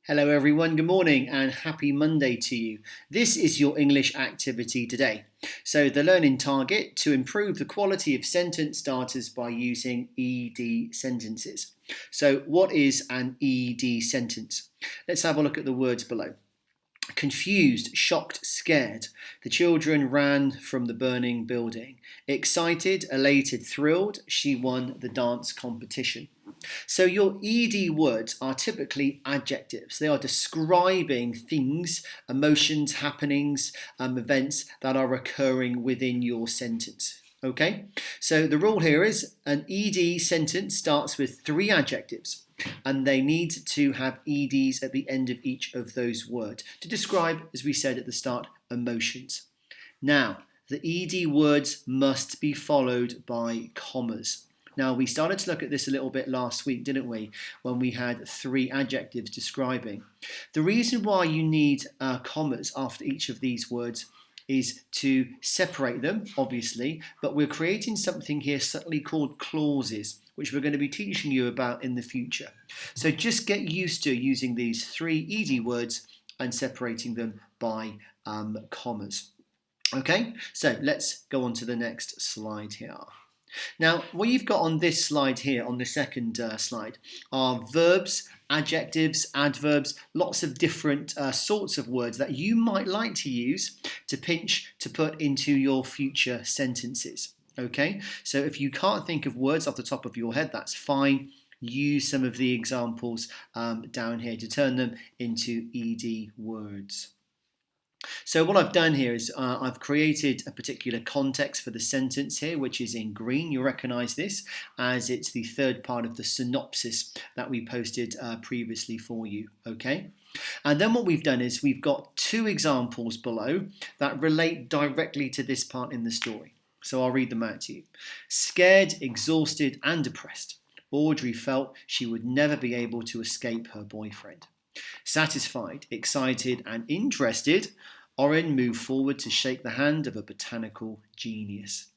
Hello everyone, good morning and happy Monday to you. This is your English activity today. So the learning target to improve the quality of sentence starters by using ED sentences. So what is an ED sentence? Let's have a look at the words below. Confused, shocked, scared. The children ran from the burning building. Excited, elated, thrilled. She won the dance competition. So your ED words are typically adjectives. They are describing things, emotions, happenings, events that are occurring within your sentence. Okay, so the rule here is an ED sentence starts with 3 adjectives and they need to have EDs at the end of each of those words to describe, as we said at the start, emotions. Now, the ED words must be followed by commas. Now, we started to look at this a little bit last week, didn't we, when we had 3 adjectives describing. The reason why you need commas after each of these words is to separate them, obviously, but we're creating something here subtly called clauses, which we're going to be teaching you about in the future. So just get used to using these 3 ED words and separating them by commas. Okay, so let's go on to the next slide here. Now, what you've got on this slide here, on the second slide, are verbs, adjectives, adverbs, lots of different sorts of words that you might like to use to pinch to put into your future sentences. Okay, so if you can't think of words off the top of your head, that's fine. Use some of the examples down here to turn them into ED words. So what I've done here is I've created a particular context for the sentence here, which is in green. You'll recognise this as it's the third part of the synopsis that we posted previously for you. Okay, and then what we've done is we've got 2 examples below that relate directly to this part in the story. So I'll read them out to you. Scared, exhausted and depressed, Audrey felt she would never be able to escape her boyfriend. Satisfied, excited and interested, Oren moved forward to shake the hand of a botanical genius.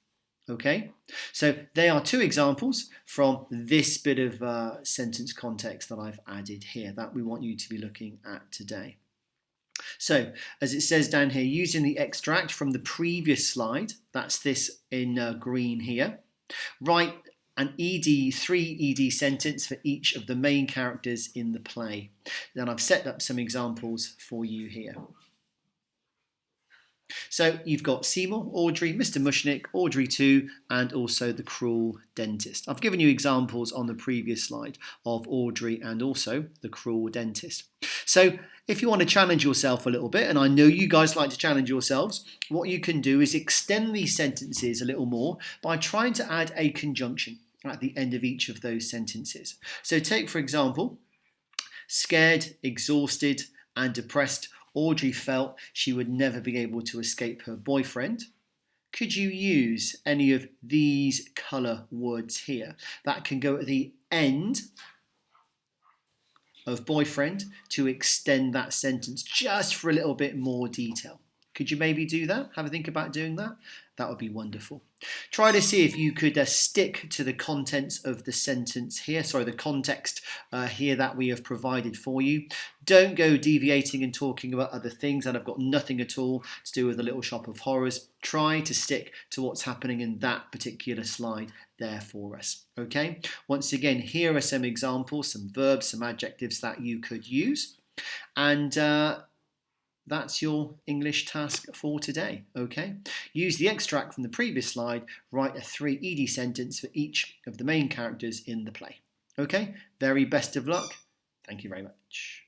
Okay, so they are 2 examples from this bit of sentence context that I've added here that we want you to be looking at today. So, as it says down here, using the extract from the previous slide, that's this in green here, write an ED3 ED sentence for each of the main characters in the play. Then I've set up some examples for you here. So you've got Seymour, Audrey, Mr. Mushnick, Audrey 2, and also the cruel dentist. I've given you examples on the previous slide of Audrey and also the cruel dentist. So if you want to challenge yourself a little bit, and I know you guys like to challenge yourselves, what you can do is extend these sentences a little more by trying to add a conjunction at the end of each of those sentences. So take, for example, scared, exhausted, and depressed, Audrey felt she would never be able to escape her boyfriend. Could you use any of these colour words here that can go at the end of boyfriend to extend that sentence just for a little bit more detail? Could you maybe do that? Have a think about doing that? That would be wonderful. Try to see if you could stick to the contents of the sentence here, the context here that we have provided for you. Don't go deviating and talking about other things that have got nothing at all to do with the Little Shop of Horrors. Try to stick to what's happening in that particular slide there for us. Okay? Once again, here are some examples, some verbs, some adjectives that you could use. And that's your English task for today, okay? Use the extract from the previous slide, write a 3 ED sentence for each of the main characters in the play. Okay, very best of luck. Thank you very much.